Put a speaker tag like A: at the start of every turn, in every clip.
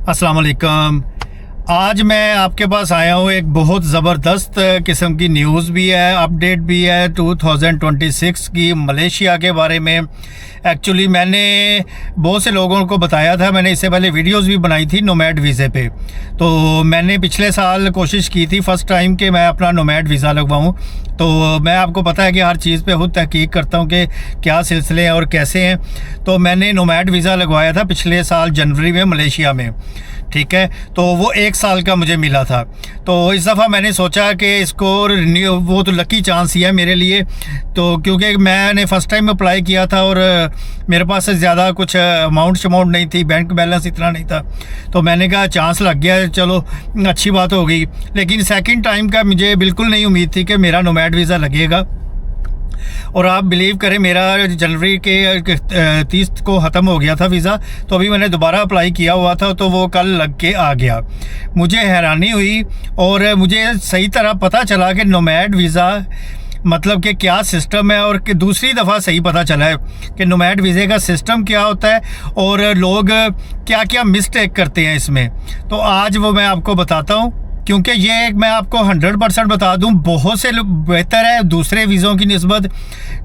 A: अस्सलाम वालेकुम। आज मैं आपके पास आया हूँ, एक बहुत ज़बरदस्त किस्म की न्यूज़ भी है, अपडेट भी है 2026 की मलेशिया के बारे में। एक्चुअली मैंने बहुत से लोगों को बताया था, मैंने इससे पहले वीडियोस भी बनाई थी नोमैड वीज़े पे। तो मैंने पिछले साल कोशिश की थी फ़र्स्ट टाइम कि मैं अपना नोमैड वीज़ा लगवाऊँ। तो मैं आपको पता है कि हर चीज़ पे खुद तहकीक करता हूँ कि क्या सिलसिले हैं और कैसे हैं। तो मैंने नोमैड वीज़ा लगवाया था पिछले साल जनवरी में मलेशिया में, ठीक है। तो वो 1 साल का मुझे मिला था। तो इस दफ़ा मैंने सोचा कि इसको रिन्यू, वो तो लकी चांस ही है मेरे लिए। तो क्योंकि मैंने फ़र्स्ट टाइम अप्लाई किया था और मेरे पास ज़्यादा कुछ अमाउंट नहीं थी, बैंक बैलेंस इतना नहीं था। तो मैंने कहा चांस लग गया, चलो अच्छी बात हो गई। लेकिन सेकंड टाइम का मुझे बिल्कुल नहीं उम्मीद थी कि मेरा नोमैड वीज़ा लगेगा। और आप बिलीव करें, मेरा जनवरी के 30 को ख़त्म हो गया था वीज़ा। तो अभी मैंने दोबारा अप्लाई किया हुआ था, तो वो कल लग के आ गया। मुझे हैरानी हुई और मुझे सही तरह पता चला कि नोमैड वीज़ा मतलब कि क्या सिस्टम है, और कि दूसरी दफ़ा सही पता चला है कि नोमैड वीज़े का सिस्टम क्या होता है और लोग क्या क्या मिस्टेक करते हैं इसमें। तो आज वो मैं आपको बताता हूँ, क्योंकि ये मैं आपको 100% बता दूं, बहुत से बेहतर है दूसरे वीज़ों की निस्बत।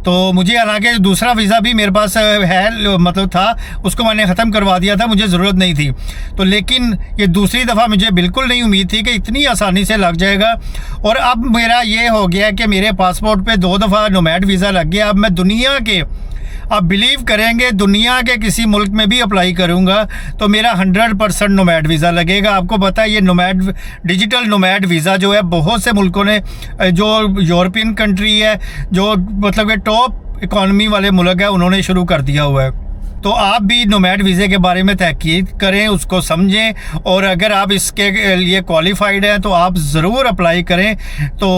A: तो मुझे हालांकि दूसरा वीज़ा भी मेरे पास है, मतलब था, उसको मैंने ख़त्म करवा दिया था, मुझे ज़रूरत नहीं थी। तो लेकिन ये दूसरी दफ़ा मुझे बिल्कुल नहीं उम्मीद थी कि इतनी आसानी से लग जाएगा। और अब मेरा ये हो गया कि मेरे पासपोर्ट पे 2 दफ़ा नोमैड वीज़ा लग गया। अब मैं दुनिया के, आप बिलीव करेंगे, दुनिया के किसी मुल्क में भी अप्लाई करूंगा तो मेरा 100% नोमैड वीज़ा लगेगा। आपको पता है ये नोमैड, डिजिटल नोमैड वीज़ा जो है बहुत से मुल्कों ने, जो यूरोपियन कंट्री है, जो मतलब कि टॉप इकॉनमी वाले मुल्क है, उन्होंने शुरू कर दिया हुआ है। तो आप भी नोमैड वीज़े के बारे में तहकीक करें, उसको समझें, और अगर आप इसके लिए क्वालिफाइड हैं तो आप ज़रूर अप्लाई करें। तो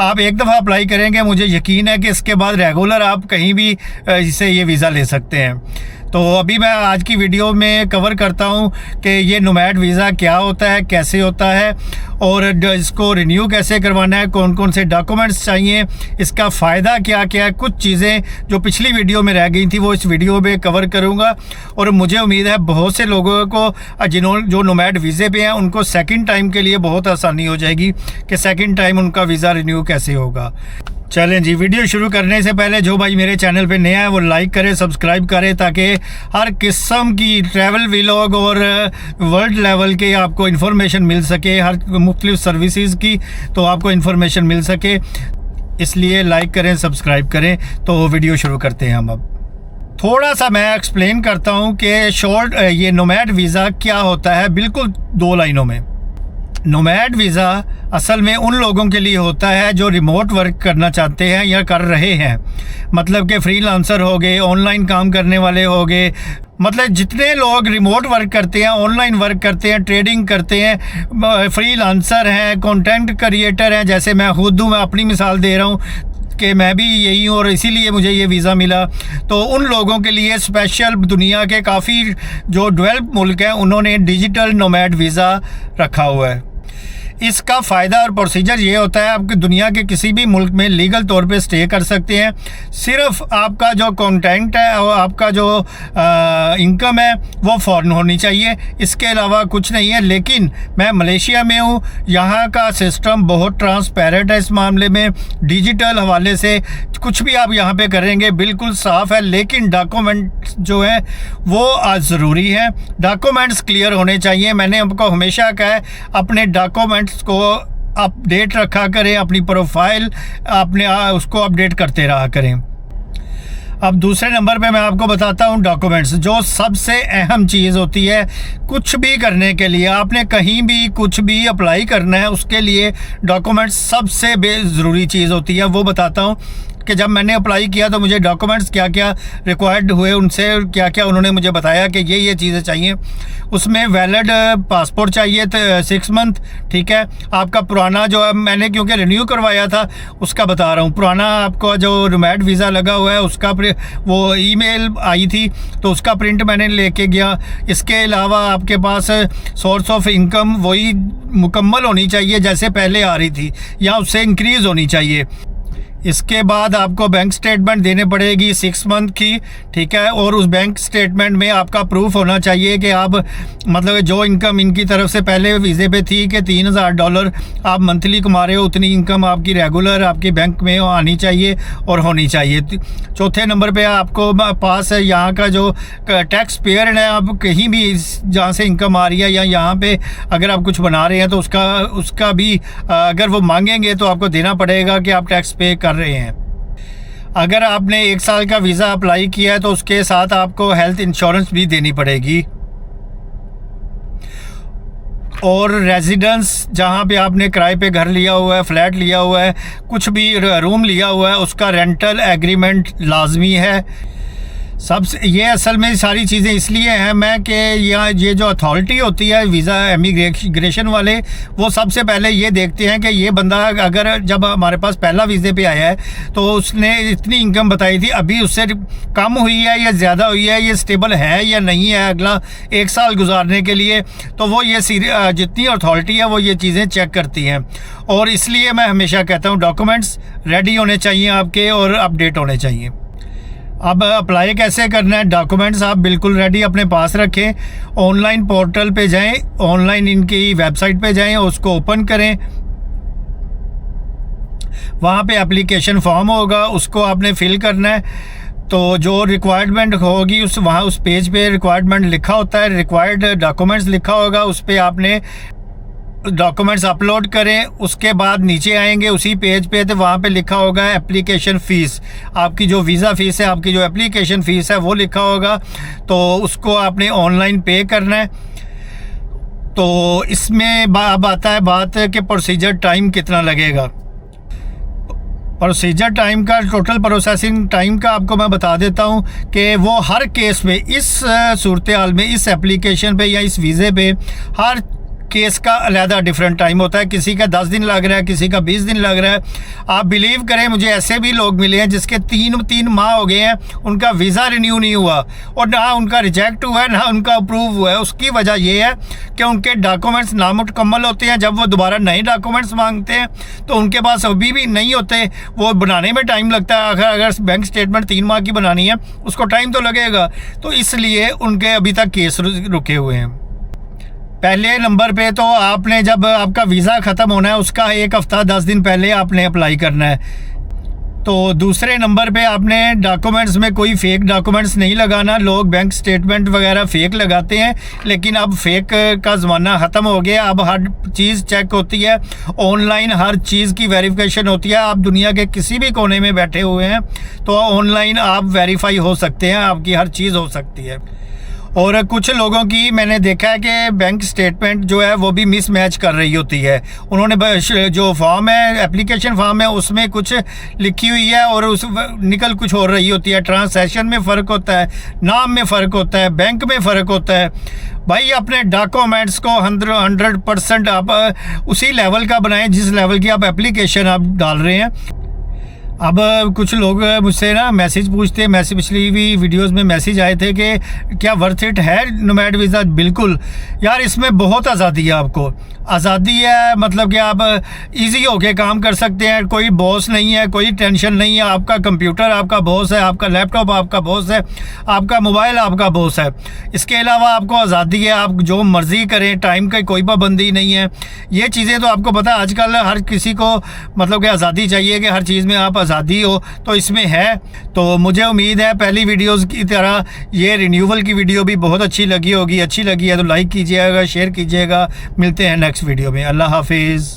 A: आप एक दफ़ा अप्लाई करेंगे, मुझे यकीन है कि इसके बाद रेगुलर आप कहीं भी इससे ये वीज़ा ले सकते हैं। तो अभी मैं आज की वीडियो में कवर करता हूँ कि ये नोमैड वीज़ा क्या होता है, कैसे होता है, और इसको रिन्यू कैसे करवाना है, कौन कौन से डॉक्यूमेंट्स चाहिए, इसका फ़ायदा क्या क्या है। कुछ चीज़ें जो पिछली वीडियो में रह गई थी वो इस वीडियो में कवर करूँगा। और मुझे उम्मीद है बहुत से लोगों को जो नोमैड वीज़े पे हैं उनको सेकंड टाइम के लिए बहुत आसानी हो जाएगी कि सेकंड टाइम उनका वीज़ा रिन्यू कैसे होगा। चलें जी, वीडियो शुरू करने से पहले जो भाई मेरे चैनल पे नया है वो लाइक करें, सब्सक्राइब करें, ताकि हर किस्म की ट्रैवल व्लॉग और वर्ल्ड लेवल के आपको इन्फॉर्मेशन मिल सके, हर मुख्तलिफ सर्विसेज की तो आपको इन्फॉर्मेशन मिल सके। इसलिए लाइक करें, सब्सक्राइब करें। तो वीडियो शुरू करते हैं हम। अब थोड़ा सा मैं एक्सप्लेन करता हूँ कि शॉर्ट ये नोमैड वीज़ा क्या होता है, बिल्कुल 2 लाइनों में। नोमैड वीज़ा असल में उन लोगों के लिए होता है जो रिमोट वर्क करना चाहते हैं या कर रहे हैं, मतलब कि फ्रीलांसर हो गए, ऑनलाइन काम करने वाले हो गए, मतलब जितने लोग रिमोट वर्क करते हैं, ऑनलाइन वर्क करते हैं, ट्रेडिंग करते हैं, फ्रीलांसर हैं, कंटेंट क्रिएटर हैं, जैसे मैं खुद हूँ, मैं अपनी मिसाल दे रहा हूँ कि मैं भी यही हूँ और इसीलिए मुझे ये वीज़ा मिला। तो उन लोगों के लिए स्पेशल दुनिया के काफ़ी जो डेवलप मुल्क हैं उन्होंने डिजिटल नोमैड वीज़ा रखा हुआ है। इसका फ़ायदा और प्रोसीजर ये होता है, आपकी दुनिया के किसी भी मुल्क में लीगल तौर पे स्टे कर सकते हैं। सिर्फ आपका जो कंटेंट है और आपका जो इनकम है वो फ़ॉरेन होनी चाहिए, इसके अलावा कुछ नहीं है। लेकिन मैं मलेशिया में हूँ, यहाँ का सिस्टम बहुत ट्रांसपेरेंट है इस मामले में। डिजिटल हवाले से कुछ भी आप यहाँ पे करेंगे बिल्कुल साफ़ है। लेकिन डॉक्यूमेंट्स जो है वो ज़रूरी है, डॉक्यूमेंट्स क्लियर होने चाहिए। मैंने आपको हमेशा कहा है अपने डॉक्यूमेंट्स को अपडेट रखा करें, अपनी प्रोफाइल अपने उसको अपडेट करते रहा करें। अब दूसरे नंबर पे मैं आपको बताता हूँ डॉक्यूमेंट्स, जो सबसे अहम चीज़ होती है कुछ भी करने के लिए। आपने कहीं भी कुछ भी अप्लाई करना है, उसके लिए डॉक्यूमेंट्स सबसे ज़रूरी चीज़ होती है। वो बताता हूँ कि जब मैंने अप्लाई किया तो मुझे डॉक्यूमेंट्स क्या क्या रिक्वायर्ड हुए, उनसे क्या क्या उन्होंने मुझे बताया कि ये चीज़ें चाहिए। उसमें वैलिड पासपोर्ट चाहिए था 6 मंथ, ठीक है। आपका पुराना जो मैंने क्योंकि रिन्यू करवाया था उसका बता रहा हूँ, पुराना आपका जो नोमैड वीज़ा लगा हुआ है उसका वो ईमेल आई थी तो उसका प्रिंट मैंने लेके गया। इसके अलावा आपके पास सोर्स ऑफ इनकम वही मुकम्मल होनी चाहिए जैसे पहले आ रही थी या उससे इंक्रीज़ होनी चाहिए। इसके बाद आपको बैंक स्टेटमेंट देने पड़ेगी 6 मंथ की, ठीक है। और उस बैंक स्टेटमेंट में आपका प्रूफ होना चाहिए कि आप मतलब जो इनकम इनकी तरफ से पहले वीज़े पे थी कि $3000 आप मंथली कमा रहे हो, उतनी इनकम आपकी रेगुलर आपके बैंक में आनी चाहिए और होनी चाहिए। चौथे नंबर पे आपको पास है यहाँ का जो टैक्स पेयर है, आप कहीं भी जहाँ से इनकम आ रही है या यहाँ पे अगर आप कुछ बना रहे हैं तो उसका भी अगर वो मांगेंगे तो आपको देना पड़ेगा कि आप टैक्स पे कर रहे हैं। अगर आपने 1 साल का वीज़ा अप्लाई किया है तो उसके साथ आपको हेल्थ इंश्योरेंस भी देनी पड़ेगी। और रेजिडेंस जहाँ पे आपने किराए पे घर लिया हुआ है, फ्लैट लिया हुआ है, कुछ भी रूम लिया हुआ है, उसका रेंटल एग्रीमेंट लाजमी है। ये असल में सारी चीज़ें इसलिए हैं मैं कि यहाँ ये जो अथॉरिटी होती है वीज़ा इमिग्रेशन वाले, वो सबसे पहले ये देखते हैं कि ये बंदा अगर जब हमारे पास पहला वीज़े पे आया है तो उसने इतनी इनकम बताई थी, अभी उससे कम हुई है या ज़्यादा हुई है, ये स्टेबल है या नहीं है अगला 1 साल गुजारने के लिए। तो वो ये जितनी अथॉरिटी है वो ये चीज़ें चेक करती हैं। और इसलिए मैं हमेशा कहता हूँ डॉक्यूमेंट्स रेडी होने चाहिए आपके और अपडेट होने चाहिए। अब अप्लाई कैसे करना है, डॉक्यूमेंट्स आप बिल्कुल रेडी अपने पास रखें। ऑनलाइन पोर्टल पे जाएं, ऑनलाइन इनकी वेबसाइट पे जाएं, उसको ओपन करें। वहाँ पे एप्लीकेशन फॉर्म होगा, उसको आपने फिल करना है। तो जो रिक्वायरमेंट होगी उस पेज पे रिक्वायरमेंट लिखा होता है, रिक्वायर्ड डॉक्यूमेंट्स लिखा होगा, उस पर आपने डॉक्यूमेंट्स अपलोड करें। उसके बाद नीचे आएंगे उसी पेज पे, तो वहाँ पे लिखा होगा एप्लीकेशन फ़ीस, आपकी जो वीज़ा फ़ीस है, आपकी जो एप्लीकेशन फ़ीस है वो लिखा होगा। तो उसको आपने ऑनलाइन पे करना है। तो इसमें अब आता है बात कि प्रोसीजर टाइम कितना लगेगा। प्रोसीजर टाइम का, टोटल प्रोसेसिंग टाइम का आपको मैं बता देता हूँ कि वो हर केस में, इस सूरत हाल में, इस एप्लीकेशन पे या इस वीज़े पे हर केस का अलहदा डिफरेंट टाइम होता है। किसी का 10 दिन लग रहा है, किसी का 20 दिन लग रहा है। आप बिलीव करें, मुझे ऐसे भी लोग मिले हैं जिसके 3 माह हो गए हैं, उनका वीज़ा रिन्यू नहीं हुआ और ना उनका रिजेक्ट हुआ है ना उनका अप्रूव हुआ है। उसकी वजह ये है कि उनके डॉक्यूमेंट्स नामुकम्मल होते हैं। जब वो दोबारा नए डॉक्यूमेंट्स मांगते हैं तो उनके पास अभी भी नहीं होते, वो बनाने में टाइम लगता है। अगर बैंक स्टेटमेंट 3 माह की बनानी है उसको टाइम तो लगेगा, तो इसलिए उनके अभी तक केस रुके हुए हैं। पहले नंबर पे तो आपने जब आपका वीज़ा ख़त्म होना है उसका 1 हफ़्ता 10 दिन पहले आपने अप्लाई करना है। तो दूसरे नंबर पे आपने डॉक्यूमेंट्स में कोई फ़ेक डॉक्यूमेंट्स नहीं लगाना। लोग बैंक स्टेटमेंट वगैरह फ़ेक लगाते हैं, लेकिन अब फ़ेक का ज़माना ख़त्म हो गया। अब हर चीज़ चेक होती है, ऑनलाइन हर चीज़ की वेरिफिकेशन होती है। आप दुनिया के किसी भी कोने में बैठे हुए हैं तो ऑनलाइन आप वेरीफाई हो सकते हैं, आपकी हर चीज़ हो सकती है। और कुछ लोगों की मैंने देखा है कि बैंक स्टेटमेंट जो है वो भी मिसमैच कर रही होती है। उन्होंने जो फॉर्म है, एप्लीकेशन फॉर्म है, उसमें कुछ लिखी हुई है और उस निकल कुछ हो रही होती है। ट्रांसैक्शन में फ़र्क होता है, नाम में फ़र्क होता है, बैंक में फ़र्क होता है। भाई अपने डॉक्यूमेंट्स को 100% आप उसी लेवल का बनाएं जिस लेवल की आप एप्लीकेशन आप डाल रहे हैं। अब कुछ लोग मुझसे ना मैसेज पूछते हैं, पिछली भी वीडियोस में मैसेज आए थे कि क्या वर्थ इट है नोमैड वीज़ा। बिल्कुल यार, इसमें बहुत आज़ादी है। आपको आज़ादी है, मतलब कि आप इजी होके काम कर सकते हैं। कोई बॉस नहीं है, कोई टेंशन नहीं है। आपका कंप्यूटर आपका बॉस है, आपका लैपटॉप आपका बॉस है, आपका मोबाइल आपका बॉस है। इसके अलावा आपको आज़ादी है, आप जो मर्ज़ी करें, टाइम की कोई पाबंदी नहीं है। ये चीज़ें तो आपको पता है, आजकल हर किसी को मतलब कि आज़ादी चाहिए कि हर चीज़ में आप आज़ादी हो, तो इसमें है। तो मुझे उम्मीद है पहली वीडियोस की तरह ये रिन्यूअल की वीडियो भी बहुत अच्छी लगी होगी। अच्छी लगी है तो लाइक कीजिएगा, शेयर कीजिएगा। मिलते हैं नेक्स्ट वीडियो में। अल्लाह हाफिज़।